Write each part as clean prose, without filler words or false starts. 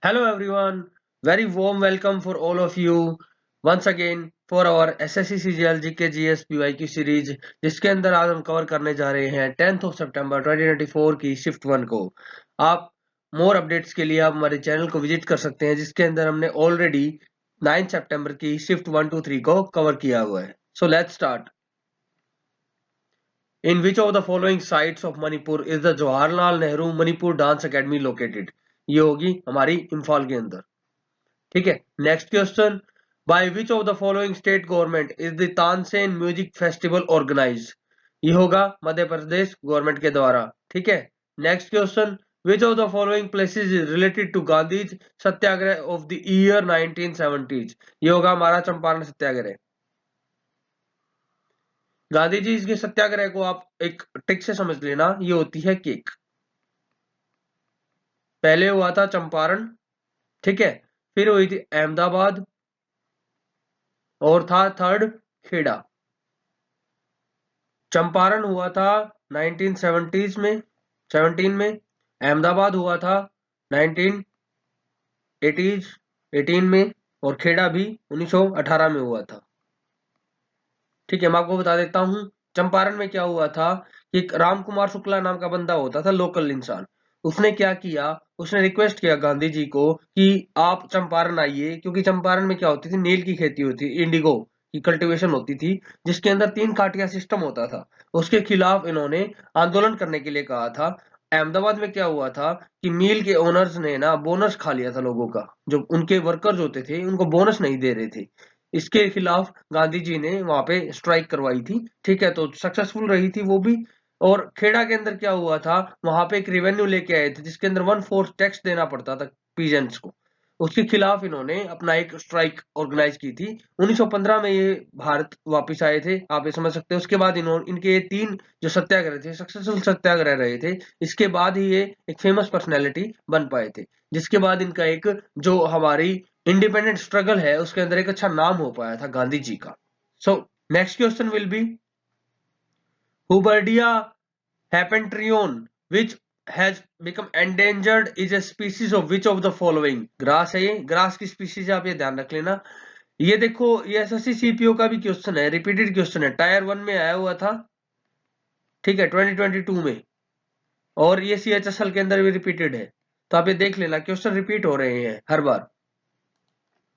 Hello everyone, very warm welcome for all of you once again for our SSC CGL GK GS PYQ series जिसके अंदर आज हम cover करने जा रहे हैं 10th ऑफ सितंबर 2024 की शिफ्ट 1 को। आप मोर अपडेट्स के लिए आप हमारे चैनल को विजिट कर सकते हैं जिसके अंदर हमने ऑलरेडी 9 सितंबर की शिफ्ट 1 2 3 को कवर किया हुआ है। So let's start. In which of the following sites of Manipur is the Jawaharlal Nehru Manipur Dance Academy located? ये होगी हमारी इम्फाल के अंदर। ठीक है, next question, by which of the following state government is the Tansen music festival organize? ये होगा Madhya Pradesh government के द्वारा। ठीक है, next question, which of the following places is related to Gandhi's satyagraha of the year 1970s? ये होगा हमारा चंपारण सत्याग्रह। गांधी जी के सत्याग्रह को आप एक ट्रिक से समझ लेना, ये होती है केक। पहले हुआ था चंपारण, ठीक है, फिर हुई थी अहमदाबाद और था थर्ड खेड़ा। चंपारण हुआ था 1970s में 17 में, अहमदाबाद हुआ था 1980s 18 में और खेड़ा भी 1918 में हुआ था। ठीक है, मैं आपको बता देता हूं चंपारण में क्या हुआ था कि राम कुमार शुक्ला नाम का बंदा होता था, लोकल इंसान। उसने क्या किया, उसने रिक्वेस्ट किया गांधी जी को कि आप चंपारण आइए, क्योंकि चंपारण में क्या होती थी, नील की खेती होती, इंडिगो की कल्टीवेशन होती थी, जिसके अंदर 3 काटिया सिस्टम होता था। उसके खिलाफ इन्होंने आंदोलन करने के लिए कहा था। अहमदाबाद में क्या हुआ था कि मिल के ओनर्स ने ना बोनस खा लिया था लोगों का, जो उनके वर्कर्स होते थे उनको बोनस नहीं दे रहे थे। इसके खिलाफ गांधी जी ने वहां पे स्ट्राइक करवाई थी। ठीक है, तो सक्सेसफुल रही थी वो भी। और खेड़ा के अंदर क्या हुआ था, वहां पे एक रेवेन्यू लेके आए थे जिसके अंदर 1/4 टैक्स देना पड़ता था पीजेंट्स को। उसके खिलाफ इन्होंने अपना एक स्ट्राइक ऑर्गेनाइज की थी। 1915 में ये भारत वापस आए थे, आप ये समझ सकते हैं। उसके बाद इन्होंने इनके ये 3 जो सत्याग्रह थे सक्सेसफुल सत्याग्रह रहे थे। इसके बाद ही ये एक फेमस पर्सनैलिटी बन पाए थे, जिसके बाद इनका एक जो हमारी इंडिपेंडेंट स्ट्रगल है उसके अंदर एक अच्छा नाम हो पाया था गांधी जी का। So next question will be, Hubbardia heptaneuron which has become endangered is a species of which of the following? Grass है, ये ग्रास की स्पीसीज है, आप ये ध्यान रख लेना। ये देखो, ये एसएससी सीपीओ का भी क्वेश्चन है, रिपीटेड क्वेश्चन है, टायर 1 में आया हुआ था। ठीक है, 2022 में, और ये सीएचएसएल के अंदर भी रिपीटेड है, तो आप ये देख लेना, क्वेश्चन रिपीट हो रहे हैं हर बार।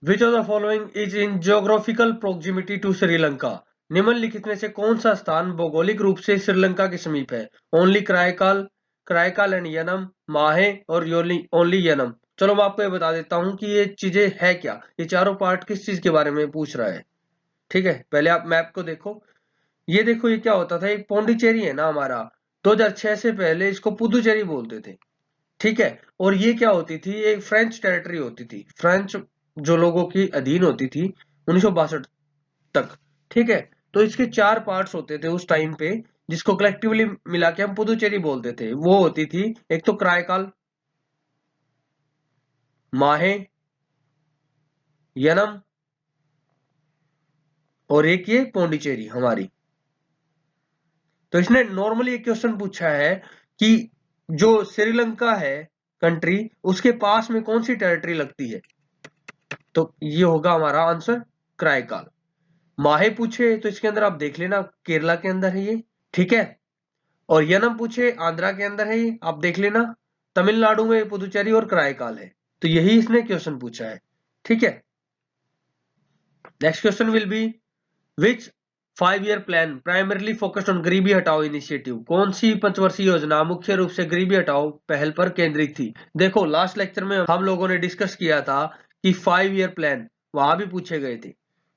Which of the following is in geographical proximity to Sri Lanka? निम्नलिखित में से कौन सा स्थान भौगोलिक रूप से श्रीलंका के समीप है? ओनली कराईकाल, कराईकाल एंड यनम, माहे और ओनली यनम। चलो मैं आपको ये बता देता हूं कि ये चीजें है क्या। ये चारों पार्ट किस चीज के बारे में पूछ रहा है। ठीक है, पहले आप मैप को देखो। ये देखो, ये क्या होता था, एक पौंडीचेरी है ना हमारा, 2006 से पहले इसको पुदुचेरी बोलते थे। ठीक है, और ये क्या होती थी, एक फ्रेंच टेरिटरी होती थी, फ्रेंच जो लोगों की अधीन होती थी 1962 तक। ठीक है, तो इसके 4 पार्ट्स होते थे उस टाइम पे, जिसको कलेक्टिवली मिला के हम पुदुचेरी बोलते थे। वो होती थी एक तो कराईकाल, माहे, यनम और एक ये पौंडीचेरी हमारी। तो इसने नॉर्मली एक क्वेश्चन पूछा है कि जो श्रीलंका है कंट्री, उसके पास में कौन सी टेरिटरी लगती है, तो ये होगा हमारा आंसर कराईकाल। माहे पूछे तो इसके अंदर आप देख लेना, केरला के अंदर है ये। ठीक है, और यनम पूछे आंध्रा के अंदर है ये, आप देख लेना, तमिलनाडु में पुदुचेरी और कराईकाल है। तो यही इसने क्वेश्चन पूछा है। ठीक है, next question will be, which 5 year plan primarily focused on गरीबी हटाओ इनिशिएटिव? कौन सी पंचवर्षीय योजना मुख्य रूप से गरीबी हटाओ पहल पर केंद्रित थी? देखो, लास्ट लेक्चर में हम लोगों ने डिस्कस किया था कि 5 ईयर प्लान वहां भी पूछे गए थे।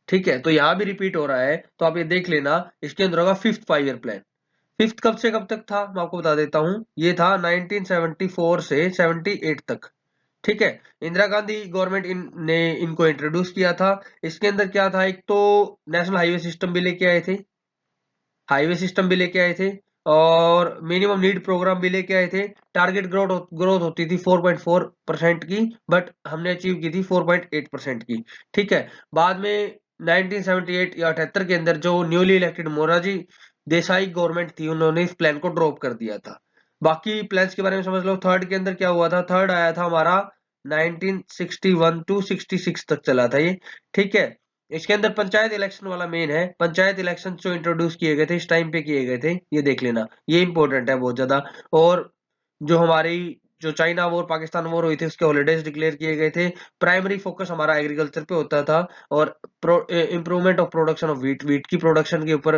ठीक है, तो यहाँ भी रिपीट हो रहा है, तो आप ये देख लेना, इसके अंदर होगा 5th 5 ईयर प्लान। 5th कब से कब तक था, मैं आपको बता देता हूँ, ये था 1974 से 78 तक। ठीक है, इंदिरा गांधी गवर्नमेंट ने इनको इंट्रोड्यूस किया था। इसके अंदर क्या था, एक तो नेशनल हाईवे सिस्टम भी लेके आए थे, हाईवे सिस्टम भी लेके आए थे, और मिनिमम नीड प्रोग्राम भी लेके आए थे। टारगेट ग्रोथ होती थी 4.4% की, बट हमने अचीव की थी 4.8% की। ठीक है, बाद में 1978 या 78 के अंदर जो newly elected Morarji Desai government थी, उन्होंने इस प्लान को ड्रॉप कर दिया था। बाकी प्लान्स के बारे में समझ लो। थर्ड के अंदर क्या हुआ था, थर्ड आया था हमारा 1961 टू 66 तक चला था ये, ठीक है। इसके अंदर पंचायत इलेक्शन वाला मेन है, पंचायत इलेक्शन जो इंट्रोड्यूस किए गए थे इस टाइम पे किए गए थे, ये देख लेना, ये इंपॉर्टेंट है बहुत ज्यादा। और जो हमारी जो चाइना वॉर पाकिस्तान वॉर हुई थी उसके हॉलीडेज डिक्लेयर किए गए थे। प्राइमरी फोकस हमारा एग्रीकल्चर पे होता था, और improvement of production of wheat, wheat की प्रोडक्शन के ऊपर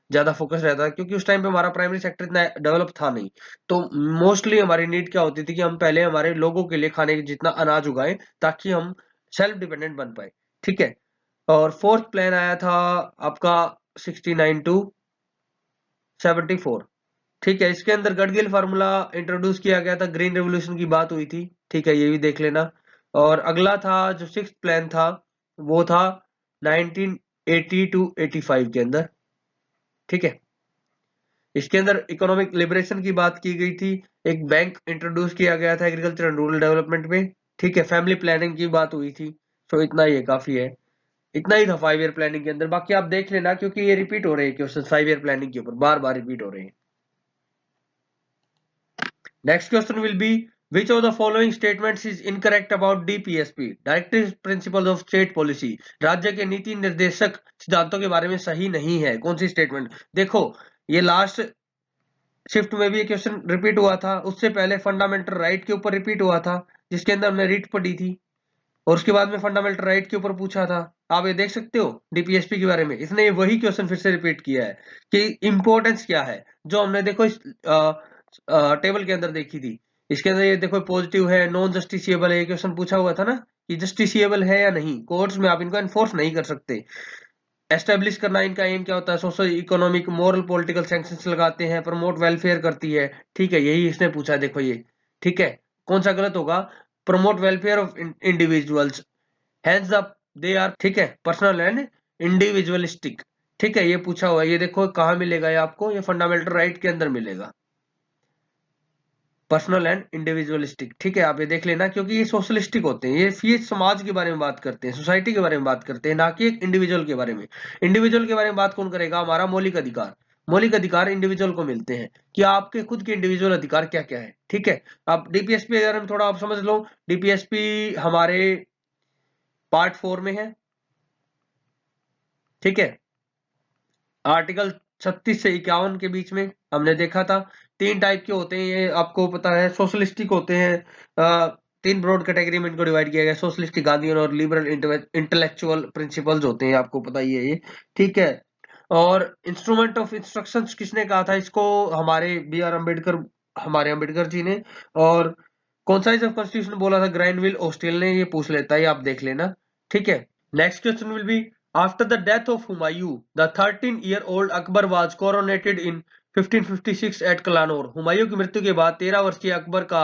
ज्यादा फोकस रहता है, क्योंकि उस टाइम पे हमारा प्राइमरी सेक्टर इतना डेवलप था नहीं। तो मोस्टली हमारी नीड क्या होती थी कि हम पहले हमारे लोगों के लिए खाने के जितना अनाज उगाएं, ताकि हम सेल्फ डिपेंडेंट बन पाए, ठीक है। और फोर्थ प्लान आया था आपका 69 टू 74, ठीक है। इसके अंदर गडगिल फार्मूला इंट्रोड्यूस किया गया था, ग्रीन रेवोल्यूशन की बात हुई थी, ठीक है, ये भी देख लेना। और अगला था जो सिक्स्थ प्लान था वो था 1980 टू 85 के अंदर, ठीक है। इसके अंदर इकोनॉमिक लिबरेशन की बात की गई थी, एक बैंक इंट्रोड्यूस किया गया था एग्रीकल्चर एंड रूरल डेवलपमेंट में, ठीक है। फैमिली प्लानिंग की बात हुई थी। तो इतना ही है, काफी है, इतना ही था 5 ईयर प्लानिंग के अंदर। बाकी आप देख लेना, क्योंकि ये रिपीट हो रहे हैं क्वेश्चन 5 ईयर प्लानिंग के ऊपर, बार बार रिपीट हो रहे हैं। Next question will be, which of the following statements is incorrect about DPSP, Directive Principles of State Policy? राज्य के नीति निर्देशक सिद्धांतों के बारे में सही नहीं है। कौन सी स्टेटमेंट? देखो, ये लास्ट शिफ्ट में भी ये क्वेश्चन रिपीट हुआ था, उससे पहले फंडामेंटल राइट के ऊपर रिपीट हुआ था, जिसके अंदर हमने रीट पढ़ी थी, और उसके बाद में फंडामेंटल राइट के ऊपर पूछा था। आप ये देख सकते हो डीपीएसपी के बारे में, इसने वही क्वेश्चन फिर से रिपीट किया है कि इंपॉर्टेंस क्या है, जो हमने देखो इस टेबल के अंदर देखी थी। इसके अंदर ये देखो पॉजिटिव है, नॉन जस्टिसिएबल है, ये क्वेश्चन पूछा हुआ था ना कि जस्टिसिएबल है या नहीं, कोर्ट्स में आप इनको एनफोर्स नहीं कर सकते। एस्टेब्लिश करना इनका एम क्या होता है, social economic moral political sanctions लगाते हैं, प्रमोट वेलफेयर करती है, ठीक है, यही इसने पूछा, देखो ये, ठीक है। कौन सा गलत होगा? Promote welfare of individuals, hands up, they are, ठीक है, पर्सनल एंड इंडिविजुअलिस्टिक, ठीक है, ये पूछा हुआ है। ये देखो कहाँ मिलेगा, ये आपको ये फंडामेंटल राइट के अंदर मिलेगा, पर्सनल एंड इंडिविजुअलिस्टिक, ठीक है। आप ये देख लेना, क्योंकि ये सोशलिस्टिक होते हैं, ये समाज के बारे में बात करते हैं, सोसाइटी के बारे में बात करते हैं, ना कि एक इंडिविजुअल के बारे में। इंडिविजुअल के बारे में बात कौन करेगा? हमारा मौलिक अधिकार। मौलिक अधिकार इंडिविजुअल को मिलते हैं, कि आपके खुद के इंडिविजुअल अधिकार क्या क्या है, ठीक है। अब डीपीएसपी अगर हम थोड़ा आप समझ लो, डीपीएसपी हमारे पार्ट 4 में है, ठीक है। आर्टिकल 36 से 51 के बीच में हमने देखा था। 3 टाइप के होते हैं, ये आपको पता है, सोशलिस्टिक होते हैं। 3 ब्रॉड कैटेगरी में इनको डिवाइड किया गया, सोशलिस्टिक, गांधीयन और लिबरल इंटेलेक्चुअल प्रिंसिपल्स होते हैं, आपको पता ही है ये, ठीक है। और इंस्ट्रूमेंट ऑफ इंस्ट्रक्शंस किसने कहा था इसको? हमारे बी आर अम्बेडकर, हमारे अम्बेडकर जी ने। और कौन सा कॉन्स्टिट्यूशन बोला था? ग्रैनविल ऑस्टिल ने। ये पूछ लेता है, आप देख लेना, ठीक है। Next question will B, after the death of Humayun, the 13-year-old Akbar was coronated in 1556 at Kalanur. Humayun की मृत्यु के बाद 13 वर्षीय अकबर का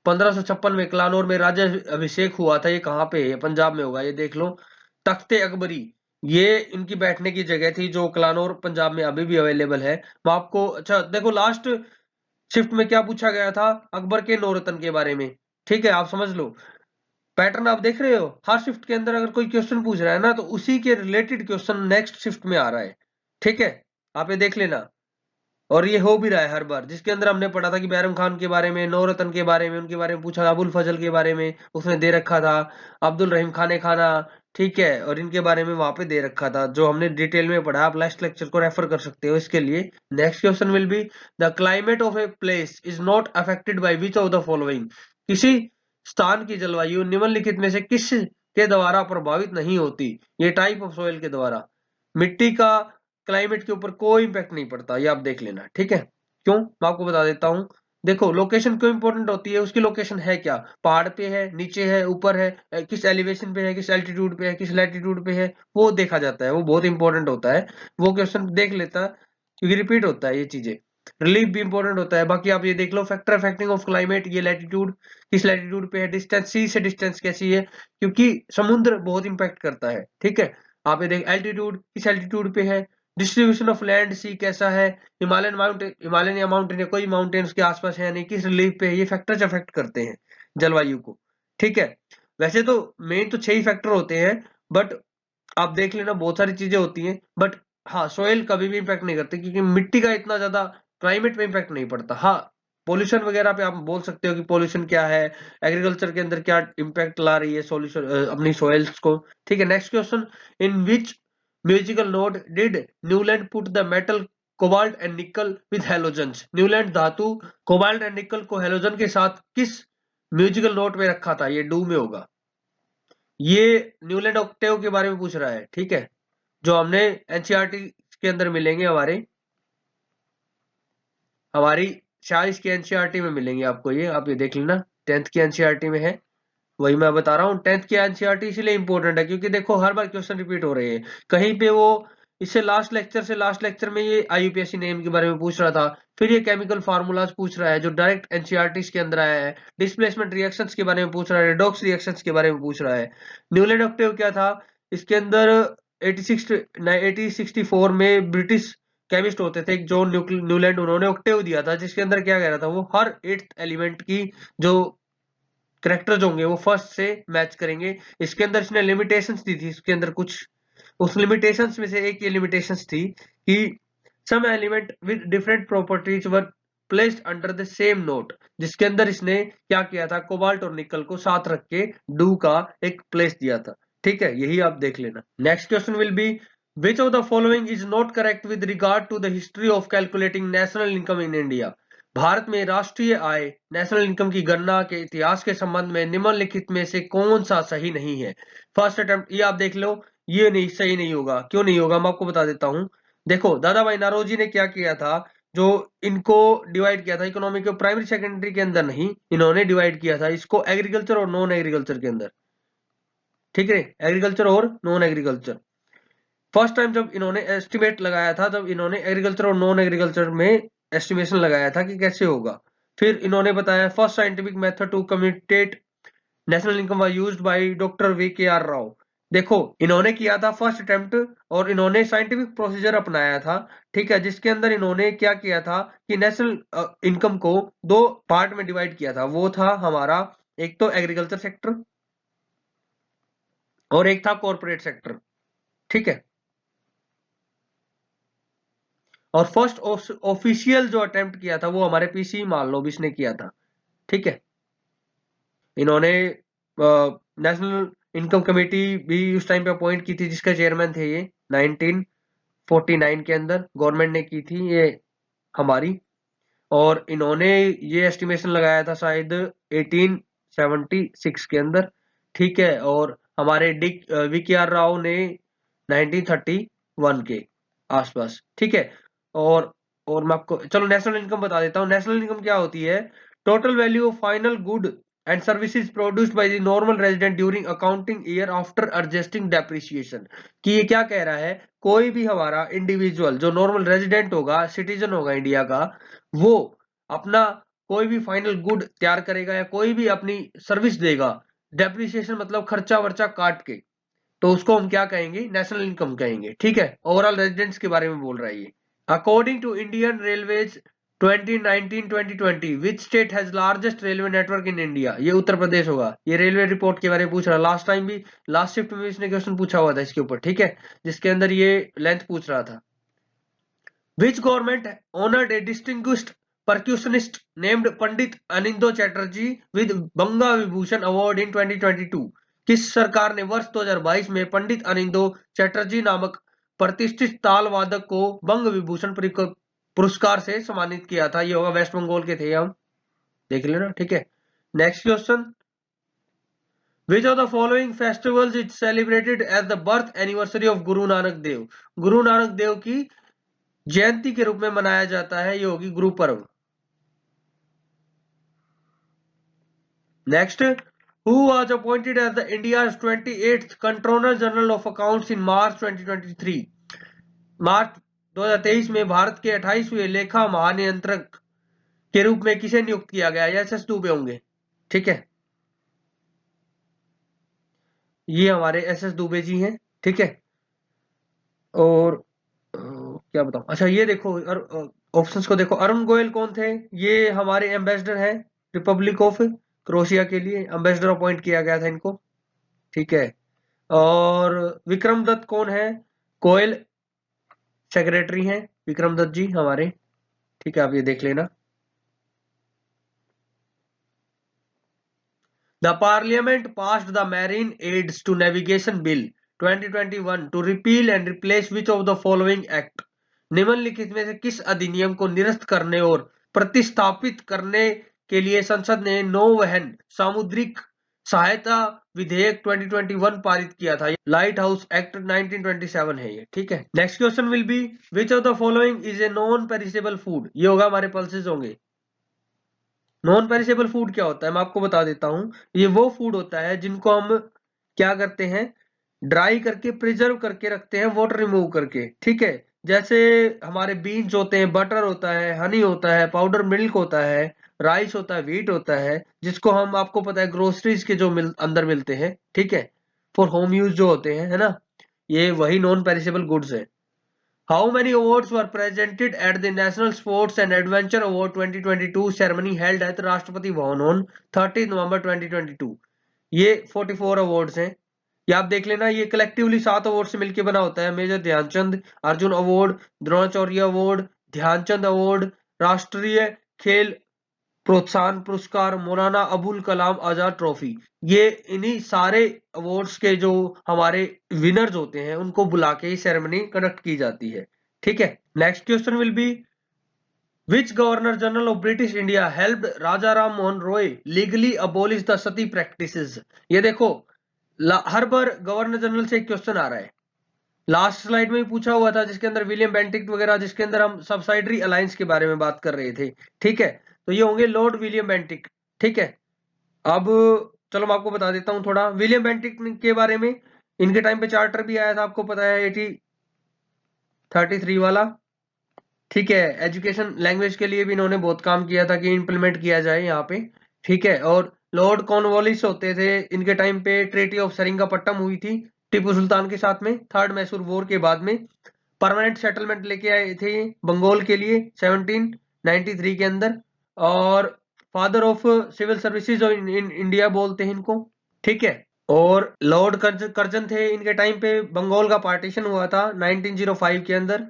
1556 में कलानौर में राज्य अभिषेक हुआ था। ये कहाँ पे है? पंजाब में होगा, ये देख लो, तख्ते अकबरी, ये इनकी बैठने की जगह थी, जो कलानौर पंजाब में अभी भी अवेलेबल है। मैं आपको, अच्छा देखो, लास्ट शिफ्ट में क्या पूछा गया था? अकबर के नौरतन के बारे में, ठीक है, आप समझ लो। पैटर्न आप देख रहे हो, हर शिफ्ट के अंदर अगर कोई क्वेश्चन पूछ रहा है ना, तो उसी के रिलेटेड क्वेश्चन नेक्स्ट शिफ्ट में आ रहा है, ठीक है, आप ये देख लेना। और ये हो भी रहा है हर बार, जिसके अंदर हमने पढ़ा था कि बैरम खान के बारे में, नौरतन के बारे में, उनके बारे में पूछा था, अबुल फजल के बारे में उसने दे रखा था, अब्दुल रहीम खाने खाना, ठीक है, और इनके बारे में वहां पे दे रखा था, जो हमने डिटेल में पढ़ा। आप लास्ट लेक्चर को रेफर कर सकते हो इसके लिए। Next question will B, the climate of a place is not affected by which of the following? किसी स्थान की जलवायु निम्नलिखित में से किस के द्वारा प्रभावित नहीं होती? ये टाइप ऑफ सोइल के द्वारा। मिट्टी का क्लाइमेट के ऊपर कोई इंपैक्ट नहीं पड़ता, ये आप देख लेना, ठीक है। क्यों? मैं आपको बता देता हूँ। देखो, लोकेशन क्यों इंपॉर्टेंट होती है? उसकी लोकेशन है क्या? पहाड़ पे है, नीचे है, ऊपर है, किस एलिवेशन पे है, किस एल्टीट्यूड पे है, किस लैटिट्यूड पे है, वो देखा जाता है, वो बहुत इंपॉर्टेंट होता है। वो क्वेश्चन देख लेता, क्योंकि रिपीट होता है ये चीजें। रिलीफ भी इंपॉर्टेंट होता है। बाकी आप ये देख लो, फैक्टर अफेक्टिंग ऑफ क्लाइमेट, ये लैटिट्यूड, किस लैटिट्यूड पे है, डिस्टेंस सी से डिस्टेंस कैसी है, क्योंकि समुद्र बहुत इंपैक्ट करता है, ठीक है। आप ये देख, एल्टीट्यूड किस एल्टीट्यूड पे है, डिस्ट्रीब्यूशन ऑफ लैंड सी कैसा है, हिमालयन माउंटेन, हिमालयन या माउंटेन या कोई माउंटेन के आसपास है, नहीं किस रिलीफ पे है, ये फैक्टर्स अफेक्ट करते हैं जलवायु को, ठीक है। वैसे तो मेन तो 6 ही फैक्टर होते हैं, बट आप देख लेना बहुत सारी चीजें होती हैं, बट हाँ, सोयल कभी भी इम्पैक्ट नहीं करते, क्योंकि मिट्टी का इतना ज्यादा क्लाइमेट पे इम्पैक्ट नहीं पड़ता। हाँ, पोल्यूशन वगैरह पे आप बोल सकते हो कि पोल्यूशन क्या है, एग्रीकल्चर के अंदर क्या इम्पैक्ट ला रही है सॉल्यूशन अपनी सॉइल्स को। ठीक है, next question, in which musical note did Newland put the metal cobalt and nickel with halogens? Newland धातु कोबाल्ट एंड निकल को हैलोजन के साथ किस म्यूजिकल नोट में रखा था? ये डू में होगा। ये न्यूलैंड ऑक्टेव के बारे में पूछ रहा है। ठीक है, जो हमने एनसीईआरटी के अंदर मिलेंगे, हमारी 40 की एनसीईआरटी में मिलेंगे आपको। ये आप ये देख लेना, 10th की एनसीईआरटी में है। वही मैं बता रहा हूँ, 10th की एनसीईआरटी इसलिए इंपॉर्टेंट है क्योंकि देखो हर बार क्वेश्चन रिपीट हो रहे हैं कहीं पे। वो इससे लास्ट लेक्चर में ये आईयूपीएसी नेम के बारे में पूछ रहा था, फिर ये केमिकल फार्मूलाज पूछ रहा है जो डायरेक्ट एनसीईआरटी के अंदर आया है, डिस्प्लेसमेंट रिएक्शंस के बारे में पूछ रहा है, रेडॉक्स रिएक्शंस के बारे में पूछ रहा है। न्यूलैंड ऑक्टेव क्या था? इसके अंदर 1864 में ब्रिटिश केमिस्ट होते थे एक जॉन न्यूलैंड, उन्होंने ऑक्टेव दिया था जिसके अंदर क्या कह रहा था, वो हर 8th एलिमेंट की जो करेक्टर्स होंगे वो फर्स्ट से मैच करेंगे। इसके अंदर इसने लिमिटेशंस दी थी, इसके अंदर कुछ उस लिमिटेशंस में से एक ये लिमिटेशंस थी कि some element with different properties were placed under the same note, जिसके अंदर इसने क्या किया था, कोबाल्ट और निकल को साथ रख के डू का एक प्लेस दिया था। ठीक है, यही आप देख लेना। Next question will be which of the following is not correct with regard to the history of calculating national income in India? Bharat में राष्ट्रीय आय नेशनल इनकम की गणना के इतिहास के संबंध में निम्नलिखित में से कौन सा सही नहीं है? फर्स्ट अटेम्प्ट, ये आप देख लो, ये नहीं सही नहीं होगा। क्यों नहीं होगा, मैं आपको बता देता हूं। देखो दादा भाई नारोजी ने क्या किया था, जो इनको डिवाइड किया था इकोनॉमी के प्राइमरी सेकेंडरी के अंदर नहीं, इन्होंने डिवाइड किया था इसको एग्रीकल्चर और नॉन एग्रीकल्चर के अंदर। ठीक है, एग्रीकल्चर और नॉन एग्रीकल्चर। फर्स्ट टाइम जब इन्होंने एस्टिमेट लगाया था, तब इन्होंने एग्रीकल्चर और नॉन एग्रीकल्चर में एस्टिमेशन लगाया था कि कैसे होगा। फिर इन्होंने बताया first scientific method to compute national income was used by doctor V K R. Rao. देखो इन्होंने किया था फर्स्ट अटेम्प्ट और इन्होंने साइंटिफिक प्रोसीजर अपनाया था। ठीक है, जिसके अंदर इन्होंने क्या किया था कि नेशनल इनकम को दो पार्ट में डिवाइड किया था। वो था हमारा एक तो एग्रीकल्चर सेक्टर और एक था कॉर्पोरेट सेक्टर। ठीक है, और फर्स्ट ऑफिशियल जो अटेम्प्ट किया था वो हमारे पीसी मालनोबिस ने किया था। ठीक है, इन्होंने नेशनल इनकम कमेटी भी उस टाइम पे अपॉइंट की थी जिसका चेयरमैन थे ये 1949 के अंदर गवर्नमेंट ने की थी ये हमारी। और इन्होंने ये एस्टिमेशन लगाया था शायद 1876 के अंदर। ठीक है, और हमारे वी.के.आर. राव ने 1931 के आसपास। ठीक है, और और मैं आपको चलो नेशनल इनकम बता देता हूँ। नेशनल इनकम क्या होती है? Total value of final good and services produced by the normal resident during accounting year after adjusting depreciation. कि ये क्या कह रहा है, कोई भी हमारा इंडिविजुअल जो नॉर्मल रेजिडेंट होगा, सिटीजन होगा इंडिया का, वो अपना कोई भी फाइनल गुड तैयार करेगा या कोई भी अपनी सर्विस देगा, डेप्रिसिएशन मतलब खर्चा वर्चा काट के, तो उसको हम क्या कहेंगे, नेशनल इनकम कहेंगे। ठीक है, ओवरऑल रेजिडेंट्स के बारे में बोल रहा है ये। According to Indian Railways 2019-2020 which state has largest railway network in India? ये उत्तर प्रदेश होगा। ये रेलवे रिपोर्ट के बारे में पूछ रहा है। लास्ट टाइम भी लास्ट शिफ्ट में भी इसने क्वेश्चन पूछा हुआ था इसके ऊपर। ठीक है, जिसके अंदर ये लेंथ पूछ रहा था। Which government honored a distinguished percussionist named Pandit Anindo Chatterjee with Banga Vibhushan award in 2022? किस सरकार ने वर्ष 2022 में पंडित अनिंदो चैटर्जी नामक प्रतिष्ठित ताल वादक को बंग विभूषण पुरस्कार से सम्मानित किया था? ये होगा वेस्ट बंगाल के थे हम, देख लेना। ठीक है, next question, Which of the following festivals is celebrated as the birth anniversary of Guru Nanak Dev? Guru Nanak Dev की जयंती के रूप में मनाया जाता है, ये होगी Guru Parv. Next, who was appointed as the India's 28th controller general of accounts in March 2023? मार्च 2023 में भारत के 28वें लेखा महानियंत्रक के रूप में किसे नियुक्त किया गया? एस दुबे होंगे। ठीक है, ये हमारे एस दुबे जी हैं। ठीक है, और क्या बताऊं, अच्छा ये देखो ऑप्शंस को देखो, अरुण गोयल कौन थे? ये हमारे एम्बेसडर हैं रिपब्लिक ऑफ क्रोएशिया के लिए, एम्बेसडर अपॉइंट किया गया था इनको। ठीक है, और विक्रम दत्त कौन है? कोयल सेक्रेटरी हैं विक्रम दत्त जी हमारे। ठीक है, आप ये देख लेना। The parliament passed the marine aids to navigation bill 2021 to repeal and replace which of the following act. निम्नलिखित में से किस अधिनियम को निरस्त करने और प्रतिस्थापित करने के लिए संसद ने नौवहन सामुद्रिक सहायता विधेयक 2021 पारित किया था? लाइट हाउस एक्ट 1927 है ये, ठीक है। Next question will be which of the following is a non perishable food. ये होगा हमारे पल्सेस होंगे। नॉन पेरिसेबल फूड क्या होता है मैं आपको बता देता हूं। ये वो फूड होता है जिनको हम क्या करते हैं, ड्राई करके प्रिजर्व करके रखते हैं, वाटर रिमूव करके, ठीक है। जैसे हमारे बीन्स होते हैं, बटर होता है, हनी होता है, पाउडर मिल्क होता है, राइस होता है, व्हीट होता है, जिसको हम, आपको पता है, ग्रोसरीज के जो अंदर मिलते हैं, ठीक है, फॉर होम यूज जो होते हैं, है ना, ये वही नॉन पेरिसेबल गुड्स है। How many awards were presented at the National Sports and Adventure Award 2022 ceremony held at Rashtrapati Bhavan on 30 नवंबर 2022? ये 44 अवार्ड्स हैं। ये आप देख लेना, ये कलेक्टिवली 7 अवार्ड से मिलकर बना होता है। Major Dhyan Chand Arjuna award, Dronacharya award, Dhyan Chand award, राष्ट्रीय खेल प्रोत्साहन पुरस्कार, मौलाना अबुल कलाम आजाद ट्रॉफी। ये इन्हीं सारे अवार्ड्स के जो हमारे विनर्स होते हैं उनको बुला के ही सेरेमनी कंडक्ट की जाती है, ठीक है। Next question will be which governor general of British India helped Raja Ram Mohan Roy legally abolish the Sati practices. ये देखो, हर बार गवर्नर जनरल से एक क्वेश्चन आ रहा है। लास्ट स्लाइड में भी पूछा हुआ था जिसके अंदर विलियम बेंटिक वगैरह, जिसके अंदर हम सब्सिडरी अलायंस के बारे में बात कर रहे थे, ठीक है। तो ये होंगे लॉर्ड विलियम बेंटिक, ठीक है। अब चलो मैं आपको बता देता हूं थोड़ा विलियम बेंटिक के बारे में। इनके टाइम पे चार्टर भी आया था, आपको पता है, 1833 वाला, ठीक है। एजुकेशन लैंग्वेज के लिए भी इन्होंने बहुत काम किया था कि इंप्लीमेंट किया जाए यहाँ पे, ठीक है। और लॉर्ड कॉर्नवालिस होते थे इनके टाइम पे। ट्रीटी ऑफ सेरिंगापट्टम हुई थी टीपू सुल्तान के साथ में, थर्ड मैसूर वॉर के बाद में। परमानेंट सेटलमेंट लेके आए थे बंगाल के लिए 1793 के अंदर। और father of civil services in India बोलते हैं इनको, ठीक है। और लॉर्ड कर्जन थे इनके टाइम पे। बंगाल का पार्टीशन हुआ था 1905 के अंदर,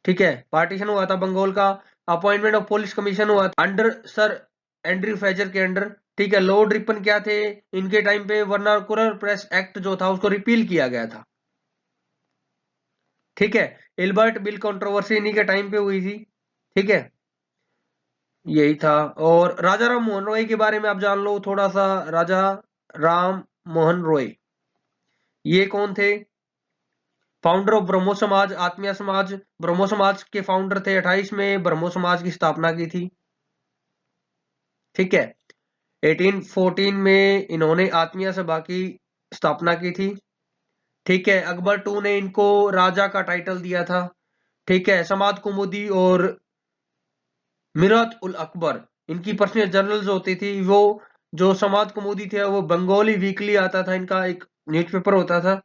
ठीक है। पार्टीशन हुआ था बंगाल का। अपॉइंटमेंट ऑफ पुलिस कमीशन हुआ था अंडर सर एंड्रयू फ्रेजर के अंडर, ठीक है। लॉर्ड रिपन क्या थे इनके टाइम पे, वर्नाकुलर प्रेस एक्ट जो था उसको रिपील किया गया था, ठीक है। इल्बर्ट बिल कंट्रोवर्सी इन्हीं के टाइम पे हुई थी, ठीक है। यही था। और राजा राम मोहन रॉय के बारे में आप जान लो थोड़ा सा। राजा राम मोहन रॉय ये कौन थे? फाउंडर ऑफ ब्रह्मो समाज, आत्मीय समाज। ब्रह्मो समाज के फाउंडर थे। 28 में ब्रह्मो समाज की स्थापना की थी, ठीक है। 1814 में इन्होंने आत्मीय सभा की स्थापना की थी, ठीक है। अकबर टू ने इनको राजा का टाइटल दिया था, ठीक है। समाद कुमुदी और मिरात उल अकबर इनकी पर्सनल जर्नल्स होती थी। वो जो समाद कुमुदी थे वो बंगाली वीकली आता था, इनका एक न्यूज़पेपर होता था,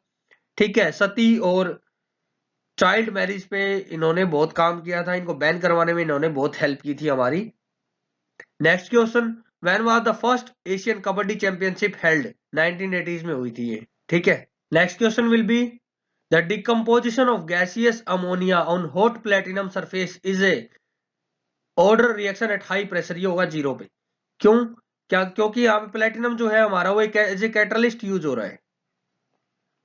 ठीक है। सती और चाइल्ड मैरिज पे इन्होंने बहुत काम किया था, इनको बैन करवाने में इन्होंने बहुत हेल्प की थी हमारी। Next question, when was the first Asian kabaddi championship held? 1980s में हुई थी ये, ठीक है। Next question will be the decomposition of gaseous ammonia on hot platinum surface is a order reaction at high pressure. ये होगा 0 पे। क्यों? क्या? क्योंकि यहाँ पे प्लेटिनम जो है हमारा वो एज ए कैटलिस्ट यूज हो रहा है,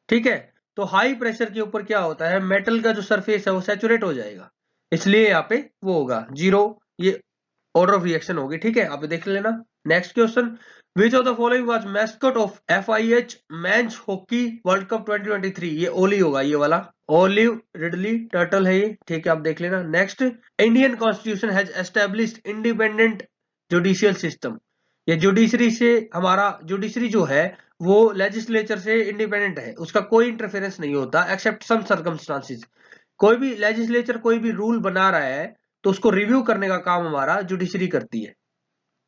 ठीक है। तो हाई प्रेशर के ऊपर क्या होता है, मेटल का जो सरफेस है वो सैचुरेट हो जाएगा, इसलिए यहाँ पे वो होगा 0। ये ऑर्डर ऑफ रिएक्शन होगी, ठीक है। आप देख लेना। Next question, which of the following was mascot of FIH men's hockey world cup 2023? ये ओली होगा, ये वाला ओलिव रिडली टर्टल है ये, ठीक है। आप देख लेना। Next, Indian constitution has established independent judicial system. ये जुडिशरी से, हमारा जुडिशरी जो है वो लेजिस्लेचर से इंडिपेंडेंट है, उसका कोई इंटरफेरेंस नहीं होता एक्सेप्ट सम सर्कमस्टांसेस। कोई भी लेजिस्लेचर कोई भी रूल बना रहा है तो उसको रिव्यू करने का काम हमारा जुडिशरी करती है,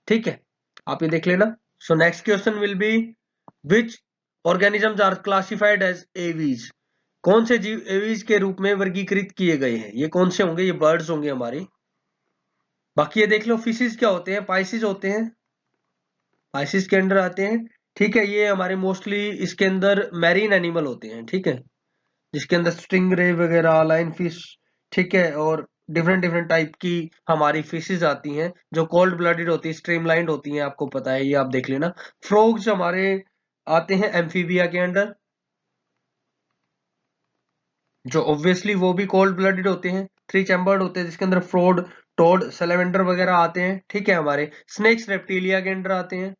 ठीक है। आप ये देख लेना। So next question will be which organisms are classified as aves? कौन से जीव एवीज के रूप में वर्गीकृत किए गए हैं? ये कौन से होंगे? ये बर्ड्स होंगे हमारे। बाकी ये देख लो, फिशेस क्या होते हैं? पाइसिस होते हैं, पाइसिस के अंडर आते हैं, ठीक है। ये हमारे मोस्टली इसके अंदर मैरीन एनिमल होते हैं, ठीक है, जिसके अंदर स्टिंगरे वगैरह, लाइन फिश, ठीक है, और डिफरेंट डिफरेंट टाइप की हमारी फिशेज आती हैं जो कोल्ड ब्लडेड होती है, स्ट्रीमलाइंड होती हैं, आपको पता है, ये आप देख लेना। फ्रॉग्स हमारे आते हैं एम्फीबिया के अंडर, जो ऑब्वियसली वो भी कोल्ड ब्लडेड होते हैं, 3 चैम्बर्ड होते हैं, जिसके अंदर फ्रॉड, टोड, सैलेमेंडर वगैरह आते हैं, ठीक है। हमारे स्नेक्स रेप्टिलिया के अंडर आते हैं,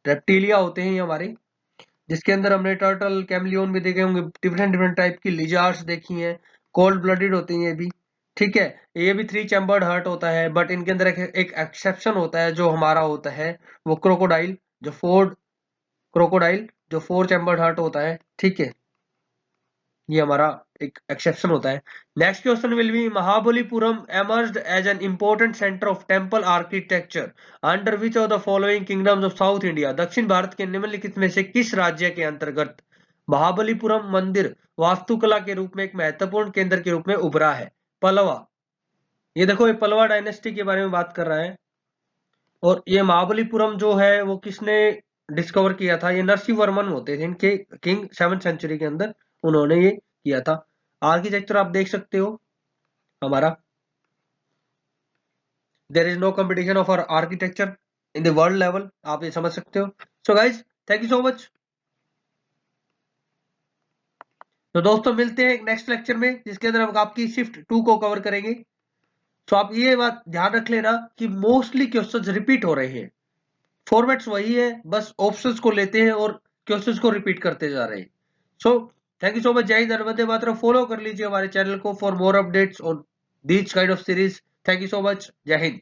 रेप्टिलिया होते हैं ये हमारे, जिसके अंदर हमने टर्टल, कैमलियन भी देखे होंगे, डिफरेंट डिफरेंट टाइप की लिजार्ड्स देखी हैं, कोल्ड ब्लडेड होती हैं ये भी, ठीक है। ये भी 3 चैम्बर्ड हार्ट होता है, बट इनके अंदर एक एक्सेप्शन होता है जो हमारा होता है वो क्रोकोडाइल, जो फोर्ड क्रोकोडाइल जो 4 चैम्बर्ड हार्ट होता है, ठीक है। ये हमारा एक एक्सेप्शन होता है। Next question will B Mahabalipuram emerged as an important center of temple architecture under which of the following kingdoms of South India? दक्षिण भारत के निम्नलिखित में से किस राज्य के अंतर्गत महाबलीपुरम मंदिर वास्तुकला के रूप में एक महत्वपूर्ण केंद्र के रूप में उभरा है? पल्लवा। ये देखो, ये पल्लवा डायनेस्टी के बारे में बात कर रहा है, और ये महाबलीपुरम जो है वो किसने डिस्कवर किया था? ये नरसिंह वर्मन होते थे, इनके किंग 7th सेंचुरी के अंदर उन्होंने ये किया था। आर्किटेक्चर आप देख सकते हो हमारा, there is no competition of our architecture in the world level, आप ये समझ सकते हो। So guys, thank you so much. तो दोस्तों मिलते हैं नेक्स्ट लेक्चर में, जिसके अंदर हम आपकी शिफ्ट 2 को कवर करेंगे। तो आप ये बात ध्यान रख लेना कि मोस्टली क्वेश्चंस रिपीट हो रहे हैं, फॉर्मेट्स वही है, बस ऑप्शंस को लेते हैं और क्वेश्चंस को रिपीट करते जा रहे हैं। So thank you so much. जय हिंद, वंदे मातरम। फॉलो कर लीजिए हमारे चैनल को for more updates on these kind of series. Thank you so much. जय हिंद।